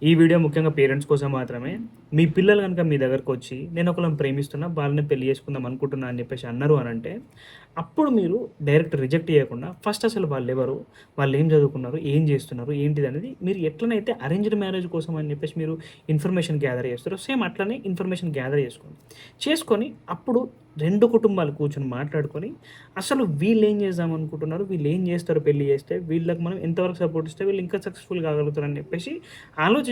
ఈ వీడియో ముఖ్యంగా పేరెంట్స్ కోసం మాత్రమే. మీ పిల్లలు గనుక మీ దగ్గరకొచ్చి, నేను ఒకళ్ళని ప్రేమిస్తున్నా, వాళ్ళని పెళ్లి చేసుకుందాం అనుకుంటున్నా అని చెప్పేసి అన్నారు అనంటే, అప్పుడు మీరు డైరెక్ట్ రిజెక్ట్ చేయకుండా, ఫస్ట్ అసలు వాళ్ళెవరు? వాళ్ళేం చదువుకున్నారు? ఏం చేస్తున్నారు? ఏంటిదనేది మీరు ఎట్లనైతే అరేంజ్డ్ మ్యారేజ్ కోసం అని చెప్పేసి మీరు ఇన్ఫర్మేషన్ గ్యాదర్ చేస్తారో, సేమ్ అట్లనే ఇన్ఫర్మేషన్ గ్యాదర్ చేసుకోండి. చేసుకొని అప్పుడు 2 కుటుంబాలు కూర్చొని మాట్లాడుకొని, అసలు వీళ్ళేం చేద్దాం అనుకుంటున్నారు? వీళ్ళేం చేస్తారు పెళ్లి చేస్తే? వీళ్ళకి మనం ఎంతవరకు సపోర్ట్ ఇస్తే వీళ్ళు ఇంకా సక్సెస్‌ఫుల్ కాగలుగుతారని చెప్పేసి ఆలోచించుకొని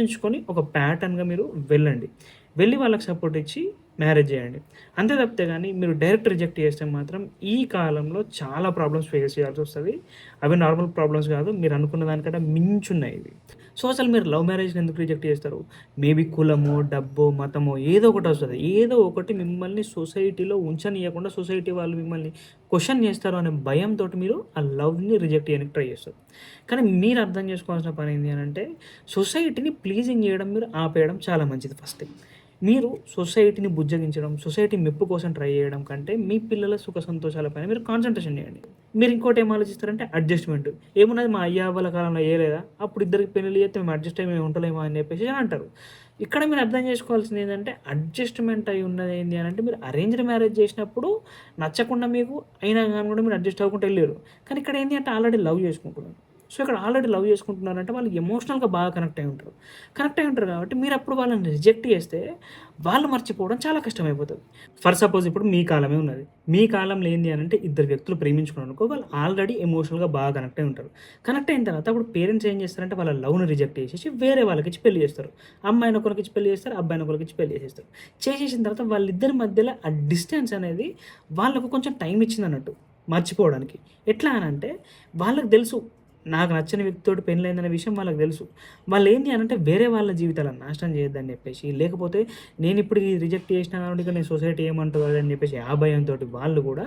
ఒక ప్యాటర్న్‌గా మీరు వెళ్ళండి. వెళ్ళి వాళ్ళకి సపోర్ట్ ఇచ్చి మ్యారేజ్ చేయండి. అంతే తప్పితే గాని మీరు డైరెక్ట్ రిజెక్ట్ చేస్తే మాత్రం ఈ కాలంలో చాలా ప్రాబ్లమ్స్ ఫేస్ చేయాల్సొస్తది. అవి నార్మల్ ప్రాబ్లమ్స్ కాదు. మీరు అనుకున్న దానికంటే మించున్నాయి ఇవి. సో, అసలు మీరు లవ్ మ్యారేజ్‌ని ఎందుకు రిజెక్ట్ చేస్తారు? మేబీ కులమో, డబ్బో, మతమో ఏదో ఒకటొస్తది. ఏదో ఒకటి మిమ్మల్ని సొసైటీలో ఉంచనీయకుండా సొసైటీ వాళ్ళు మిమ్మల్ని క్వెషన్ చేస్తారు అనే భయంతోటి మీరు ఆ లవ్‌ని రిజెక్ట్ చేయడానికి ట్రై చేస్తారు. కానీ మీరు అర్థం చేసుకోవాల్సిన పనేంది అనంటే, సొసైటీని ప్లీజింగ్ చేయడం మీరు ఆపేయడం చాలా మంచిది ఫస్ట్ థింగ్. మీరు సొసైటీని బుజ్జగించడం, సొసైటీ మెప్పు కోసం ట్రై చేయడం కంటే, మీ పిల్లల సుఖ సంతోషాల పైన మీరు కాన్సంట్రేషన్ చేయండి. మీరు ఇంకోటి ఏం ఆలోచిస్తారంటే అడ్జస్ట్‌మెంట్. ఏమున్నది మా అయ్య అవ్వల కాలంలో ఏయలేదా? అప్పుడు ఇద్దరికి పెళ్లిళ్లు చేస్తే మేము అడ్జస్ట్ అయ్యి మేము ఉంటలేమా అని చెప్పేసి అంటారు. ఇక్కడ మీరు అర్థం చేసుకోవాల్సింది ఏందంటే, అడ్జస్ట్‌మెంట్ అయ్యి ఉన్నది ఏంది అనంటే, మీరు అరేంజ్డ్ మ్యారేజ్ చేసినప్పుడు నచ్చకుండా మీకు అయినా గాని కూడా మీరు అడ్జస్ట్ అవ్వకుండా ఎళ్లిర్రు. కానీ ఇక్కడ ఏంది అంటే ఆల్రెడీ లవ్ చేసుకుంటున్నారు. సో, ఇక్కడ ఆల్రెడీ లవ్ చేసుకుంటున్నారంటే వాళ్ళు ఎమోషనల్‌గా బాగా కనెక్ట్ అయ్యి ఉంటారు. కనెక్ట్ అయ్యి ఉంటారు కాబట్టి మీరప్పుడు వాళ్ళని రిజెక్ట్ చేస్తే వాళ్ళు మర్చిపోవడం చాలా కష్టమైపోతది. ఫర్ సపోజ్ ఇప్పుడు మీ కాలమే ఉన్నది. మీ కాలంలో ఏంది అనంటే ఇద్దరు వ్యక్తులు ప్రేమించుకున్నారనుకో వాళ్ళు ఆల్రెడీ ఎమోషనల్‌గా బాగా కనెక్ట్ అయ్యి ఉంటారు. కనెక్ట్ అయిన తర్వాత అప్పుడు పేరెంట్స్ ఏం చేస్తారంటే వాళ్ళ లవ్‌ని రిజెక్ట్ చేసేసి వేరే వాళ్ళకిచ్చి పెళ్లి చేస్తారు. అమ్మాయిని ఒకరికిచ్చి పెళ్లి చేస్తారు. అబ్బాయిని ఒకరికిచ్చి పెళ్లి చేసేస్తారు. చేసేసిన తర్వాత వాళ్ళిద్దరి మధ్యలో ఆ డిస్టెన్స్ అనేది వాళ్ళకు కొంచెం టైం ఇచ్చిందన్నట్టు మర్చిపోవడానికి. ఎట్లా అనంటే వాళ్ళకి తెలుసు నాకు నచ్చని వ్యక్తితోటి పెళ్లయిందనే విషయం వాళ్ళకి తెలుసు. వాళ్ళేంటి అనంటే వేరే వాళ్ళ జీవితాలను నాశనం చేయొద్దని చెప్పేసి, లేకపోతే నేనిప్పుడు ఇది రిజెక్ట్ చేసినా కాబట్టి ఇక నేను సొసైటీ ఏమంటదో అని చెప్పేసి ఆ భయంతోటి వాళ్ళు కూడా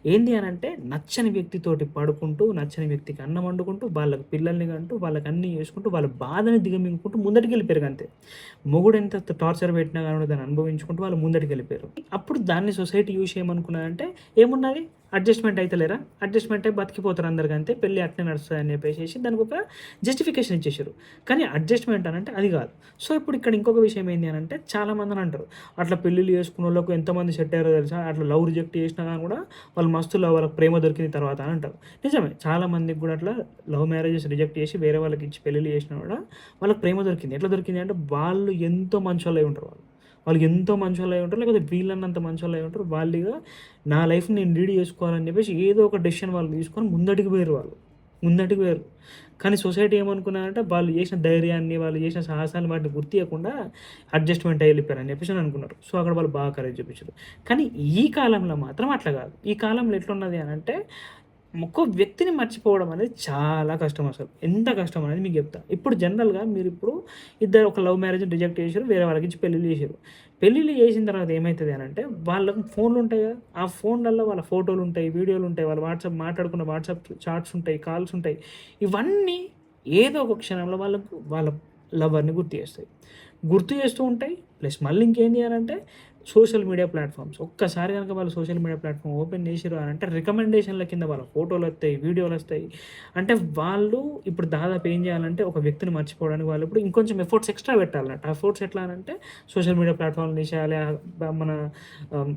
ఏంది అనంటే నచ్చని వ్యక్తితోటి పడుకుంటూ, నచ్చని వ్యక్తికి అన్నం వండుకుంటూ, వాళ్ళకి పిల్లల్ని కంటూ, వాళ్ళకి అన్నీ చేసుకుంటూ, వాళ్ళ బాధని దిగమింగుకుంటూ ముందటికెళ్ళిపోయారు అంతే. మొగుడు ఎంత టార్చర్ పెట్టినా గాని దాన్ని అనుభవించుకుంటూ వాళ్ళు ముందటికెళ్ళిపోయారు. అప్పుడు దాన్ని సొసైటీ చూసి ఏమనుకున్నదంటే ఏమున్నది అడ్జస్ట్‌మెంట్ అయితలేరా? అడ్జస్ట్‌మెంట్ అయి బతికిపోతారు అందరికంతే. పెళ్లి అట్నే నడుస్తదని చెప్పేసేసి దానికొక జస్టిఫికేషన్ ఇచ్చేసిర్రు. కానీ అడ్జస్ట్‌మెంట్ అనంటే అది గాదు. సో, ఇప్పుడు ఇక్కడ ఇంకొక విషయం ఏంది అనంటే చాలామందని అంటారు. అట్లా పెళ్లిళ్లు చేసుకున్నోళ్ళకు ఎంతమంది సెట్ అయ్యారో తెలుసా? అట్లా లవ్ రిజెక్ట్ చేసినా గాని గూడా వాళ్ళు మస్తు వాళ్ళకి ప్రేమ దొరికిన తర్వాత అని అంటారు. నిజమే. చాలా మందికి గూడా అట్లా లవ్ మ్యారేజెస్ రిజెక్ట్ చేసి వేరే వాళ్ళకిచ్చి పెళ్లిళ్లు చేసినా గూడా వాళ్ళకి ప్రేమ దొరికింది. ఎట్లా దొరికింది అంటే వాళ్ళు ఎంతో మంచోళ్ళై ఉంటారు వాళ్ళు. వాళ్ళు ఎంతో మంచోళ్ళై ఉంటారు. లేకపోతే వీళ్ళన్నంత మంచోళ్ళై ఉంటారు. వాళ్ళిగ నా లైఫ్‌ని నేను లీడ్ చేసుకోవాలని చెప్పేసి ఏదో ఒక డెసిషన్ వాళ్ళు తీసుకొని ముందటికి పోయిర్రు వాళ్ళు. ముందటికి పోయారు. కానీ సొసైటీ ఏమనుకున్నారంటే వాళ్ళు చేసిన ధైర్యాన్ని, వాళ్ళు చేసిన సాహసాన్ని వాటిని గుర్తియకుండా అడ్జస్ట్‌మెంట్ అయ్యి వెళ్ళిపోయారని చెప్పేసి అని అనుకున్నారు. సో, అక్కడ వాళ్ళు బాగా కరేజ్ చూపించారు. కానీ ఈ కాలంలో మాత్రం అట్లా కాదు. ఈ కాలంలో ఎట్లున్నది అనంటే ఒక్కో వ్యక్తిని మర్చిపోవడం అనేది చాలా కష్టం అసలు. ఎంత కష్టం అనేది మీకు చెప్తా. ఇప్పుడు జనరల్‌గా మీరిప్పుడు ఇద్దరు ఒక లవ్ మ్యారేజ్‌ని రిజెక్ట్ చేసిర్రు. వేరే వాళ్ళకిచ్చి పెళ్లిళ్లు చేసిర్రు. పెళ్లిళ్లు చేసిన తర్వాత ఏమైతది అనంటే వాళ్ళకి ఫోన్‌లు ఉంటాయి కదా! ఆ ఫోన్‌లల్లో వాళ్ళ ఫోటోలుంటాయి, వీడియోలుంటాయి, వాళ్ళు మాట్లాడుకున్న వాట్సాప్ చాట్స్ ఉంటాయి, కాల్స్ ఉంటాయి. ఇవన్నీ ఏదో ఒక క్షణంలో వాళ్ళ లవర్‌ని గుర్తు చేస్తాయి. గుర్తు చేస్తూ ఉంటాయి. ప్లస్ మళ్ళీ ఇంకేంది అనంటే సోషల్ మీడియా ప్లాట్‌ఫామ్స్. ఒక్కసారి గనుక వాళ్ళు సోషల్ మీడియా ప్లాట్‌ఫామ్ ఓపెన్ చేసిర్రు అనంటే రికమెండేషన్‌ల కింద వాళ్ళ ఫోటోలొస్తాయి, వీడియోలొస్తాయి. అంటే వాళ్ళు ఇప్పుడు దాదాపు ఏం చేయాలంటే ఒక వ్యక్తిని మర్చిపోవడానికి వాళ్ళు ఇప్పుడు ఇంకొంచెం ఎఫర్ట్స్ ఎక్స్‌ట్రా పెట్టాలన్నట్టు. ఆ ఎఫర్ట్స్ ఎట్లా అనంటే సోషల్ మీడియా ప్లాట్‌ఫామ్‌లు తీసేయాలి. మన ఆహ్,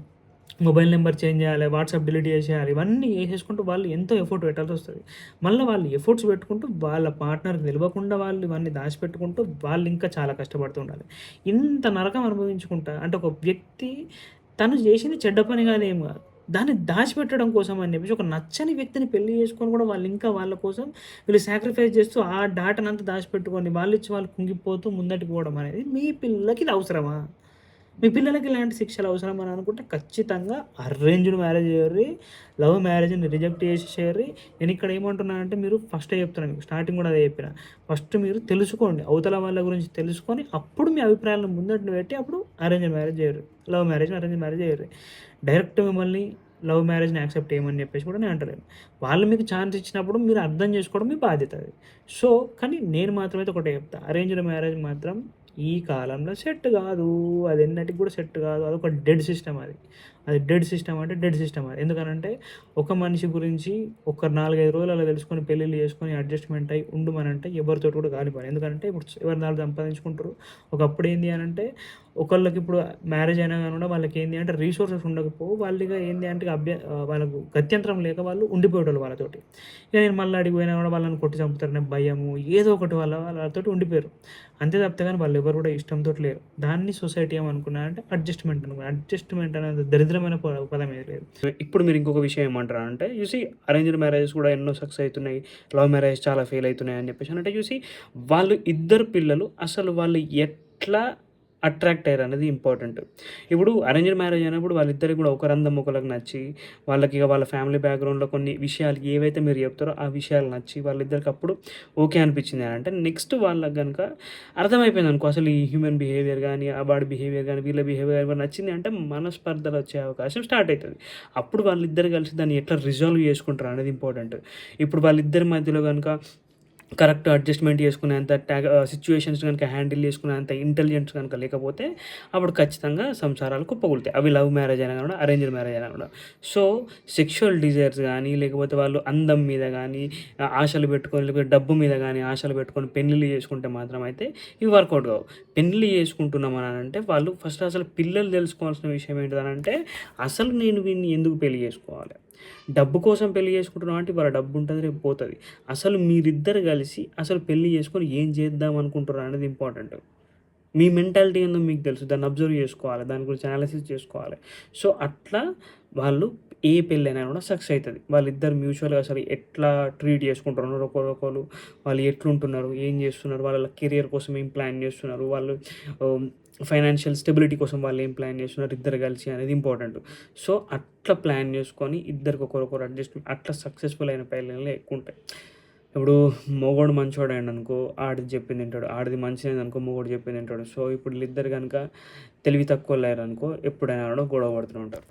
మొబైల్ నంబర్ చేంజ్ చేయాలి. వాట్సాప్ డిలీట్ చేసేయాలి. ఇవన్నీ చేసేసుకుంటూ వాళ్ళు ఎంతో ఎఫర్ట్ పెట్టాల్సొస్తది. మళ్ళా వాళ్ళు ఎఫర్ట్స్ పెట్టుకుంటూ వాళ్ళ పార్ట్నర్‌కి తెలవకుండా వాళ్ళు ఇవన్నీ దాచిపెట్టుకుంటూ వాళ్ళు ఇంకా చాలా కష్టపడుతూ ఉండాలి. ఇంత నరకం అనుభవించుకుంటా అంటే ఒక వ్యక్తి తను చేసింది చెడ్డ పని కాదు ఏం కాదు. దాన్ని దాచిపెట్టడం కోసం అని చెప్పేసి ఒక నచ్చని వ్యక్తిని పెళ్లి చేసుకొని కూడా వాళ్ళు ఇంకా వాళ్ళ కోసం వీళ్ళు సాక్రిఫైస్ చేస్తూ ఆ డాటానంతా దాచిపెట్టుకొని వాళ్ళిచ్చి వాళ్ళు కుంగిపోతూ ముందటికి పోవడం అనేది మీ పిల్లలకి ఇది అవసరమా? మీ పిల్లలకి ఇలాంటి శిక్షలు అవసరం అని అనుకుంటే ఖచ్చితంగా అరేంజ్డ్ మ్యారేజ్ చేయుర్రి. లవ్ మ్యారేజ్‌ని రిజెక్ట్ చేసేసేయుర్రి. నేనిక్కడ ఏమంటున్నానంటే మీరు ఫస్టే చెప్తున్నా మీకు స్టార్టింగ్ కూడా అదే చెప్పిన. ఫస్ట్ మీరు తెలుసుకోండి. అవతల వాళ్ళ గురించి తెలుసుకొని అప్పుడు మీ అభిప్రాయాలను ముందటన పెట్టి అప్పుడు అరేంజ్డ్ మ్యారేజ్ చేయుర్రి. లవ్ మ్యారేజ్‌ని అరేంజ్డ్ మ్యారేజ్ చేయుర్రి. డైరెక్ట్ మిమ్మల్ని లవ్ మ్యారేజ్‌ని యాక్సెప్ట్ చేయమని చెప్పేసి కూడా నేను అంటలేను. వాళ్ళు మీకు ఛాన్స్ ఇచ్చినప్పుడు మీరు అర్థం చేసుకోవడం మీ బాధ్యత అది. సో, కానీ నేను మాత్రం అయితే ఒకటే చెప్తా. అరేంజ్డ్ మ్యారేజ్ మాత్రం ఈ కాలంలో సెట్ గాదు. అది ఎన్నటికి గూడా సెట్ గాదు. అదొక డెడ్ సిస్టమ్ అది. అది డెడ్ సిస్టమ్ అంటే డెడ్ సిస్టమ్ అది. ఎందుకనంటే ఒక మనిషి గురించి ఒక 4, 5 రోజులు అలా తెలుసుకొని పెళ్ళిళ్ళు చేసుకొని అడ్జస్ట్‌మెంట్ అయ్యి ఉండమనంటే ఎవరితోటి కూడా కాని పని. ఎందుకంటే ఇప్పుడు ఎవరిది వాళ్ళు సంపాదించుకుంటారు. ఒకప్పుడు ఏంది అనంటే ఒకళ్ళకి ఇప్పుడు మ్యారేజ్ అయినా గాని కూడా వాళ్ళకి ఏంది అంటే రిసోర్సెస్ ఉండకపోవు. వాళ్ళిగ ఏంది అంటే వాళ్ళకు గత్యంతరం లేక వాళ్ళు ఉండిపోయేటోళ్ళు వాళ్ళతోటి. ఇక నేను మళ్ళీ ఆడికి పోయినా కూడా వాళ్ళని కొట్టి చంపుతారనే భయము ఏదో ఒకటి వాళ్ళతోటి ఉండిపోయారు. అంతే తప్పితే కానీ వాళ్ళెవరు కూడా ఇష్టంతోటి లేరు. దాన్ని సొసైటీ ఏమనుకున్నారంటే అడ్జస్ట్‌మెంట్ అనుకున్నారు. అడ్జస్ట్‌మెంట్ అనేది దరిద్రమైన పదం ఏది లేదు. ఇప్పుడు మీరు ఇంకొక విషయం ఏమంటారంటే అరేంజ్డ్ మ్యారేజెస్ కూడా ఎన్నో సక్సెస్ అయితున్నాయి. లవ్ మ్యారేజ్ చాలా ఫెయిల్ అయితున్నాయి అని చెప్పేసి అంటే వాళ్ళు ఇద్దరు పిల్లలు అసలు వాళ్ళు ఎట్లా అట్రాక్ట్ అయ్యారు అనేది ఇంపార్టెంట్. ఇప్పుడు అరేంజ్డ్ మ్యారేజ్ అయినప్పుడు వాళ్ళిద్దరికి కూడా ఒకరి అందం ఒకళ్ళకి నచ్చి, వాళ్ళకి ఇక వాళ్ళ ఫ్యామిలీ బ్యాక్‌గ్రౌండ్‌లో కొన్ని విషయాలు ఏవైతే మీరు చెప్తారో ఆ విషయాలు నచ్చి వాళ్ళిద్దరికి అప్పుడు ఓకే అనిపించింది అని అంటే నెక్స్ట్ వాళ్ళకి గనుక అర్థమైపోయిందనుకో అసలు ఈ హ్యూమన్ బిహేవియర్ గానీ, ఆ వాడి బిహేవియర్ గానీ, వీళ్ళ బిహేవియర్ గానీ నచ్చింది అంటే మనస్పర్ధలు వచ్చే అవకాశం స్టార్ట్ అయితది. అప్పుడు వాళ్ళిద్దరు కలిసి దాన్ని ఎట్లా రిజాల్వ్ చేసుకుంటారు అనేది ఇంపార్టెంట్. ఇప్పుడు వాళ్ళిద్దరి మధ్యలో గనుక కరెక్ట్ అడ్జస్ట్‌మెంట్ చేసుకునేంత సిట్యుయేషన్స్ గనుక హ్యాండిల్ చేసుకునేంత ఇంటెలిజెన్స్ గనుక లేకపోతే అప్పుడు ఖచ్చితంగా సంసారాలు కుప్పకూలుతాయి. అవి లవ్ మ్యారేజ్ అయినా కూడా, అరేంజ్డ్ మ్యారేజ్ అయినా కూడా. సో, సెక్షువల్ డిజైర్స్ గానీ, లేకపోతే వాళ్ళు అందం మీద గానీ ఆశలు పెట్టుకొని, లేకపోతే డబ్బు మీద గానీ ఆశలు పెట్టుకొని పెళ్ళిళ్ళు చేసుకుంటే మాత్రం అయితే ఇవి వర్కౌట్ కావు. పెళ్లి చేసుకుంటున్నాం అనంటే వాళ్ళు ఫస్ట్ అసలు పిల్లలు తెలుసుకోవాల్సిన విషయం ఏంటిదనంటే అసలు నేను వీడిని ఎందుకు పెళ్లి చేసుకోవాలి? డబ్బు కోసం పెళ్లి చేసుకుంటున్నాం అంటే ఇవాళ డబ్బు ఉంటది, రేపు పోతది. అసలు మీరిద్దరు కలిసి అసలు పెళ్లి చేసుకొని ఏం చేద్దాం అనుకుంటున్నారు అనేది ఇంపార్టెంట్. మీ మెంటాలిటీ ఏందో మీకు తెలుసు. దాన్ని అబ్జర్వ్ చేసుకోవాలి. దాని గురించి అనాలిసిస్ చేసుకోవాలి. సో, అట్లా వాళ్ళు ఏ పెళ్ళైనా కూడా సక్సెస్ అయితది. వాళ్ళిద్దరు మ్యూచువల్‌గా అసలు ఎట్లా ట్రీట్ చేసుకుంటున్నారు ఒకళ్ళొకళ్ళు, వాళ్ళు ఎట్లుంటున్నారు, ఏం చేస్తున్నారు, వాళ్ళ కెరియర్ కోసం ఏం ప్లాన్ చేస్తున్నారు, వాళ్ళు ఆహ్, ఫైనాన్షియల్ స్టెబిలిటీ కోసం వాళ్ళు ఏం ప్లాన్ చేస్తున్నారు ఇద్దరు కలిసి అనేది ఇంపార్టెంట్. సో, అట్లా ప్లాన్ చేసుకొని ఇద్దరికి ఒకరొకరు అడ్జస్ట్‌మెంట్ అట్లా సక్సెస్‌ఫుల్ అయిన పెళ్ళిళ్ళే ఎక్కువుంటాయి. ఇప్పుడు మొగోడు మంచోడయిండనుకో ఆడిది చెప్పింది ఇంటాడు. ఆడిది మంచిదయిందనుకో మొగోడు చెప్పింది ఇంటాడు. సో, ఇప్పుడు వీళ్ళిద్దరు గనుక తెలివి తక్కువోళ్ళయ్యారనుకో ఎప్పుడైనా కూడా గొడవ పడుతూనే ఉంటారు.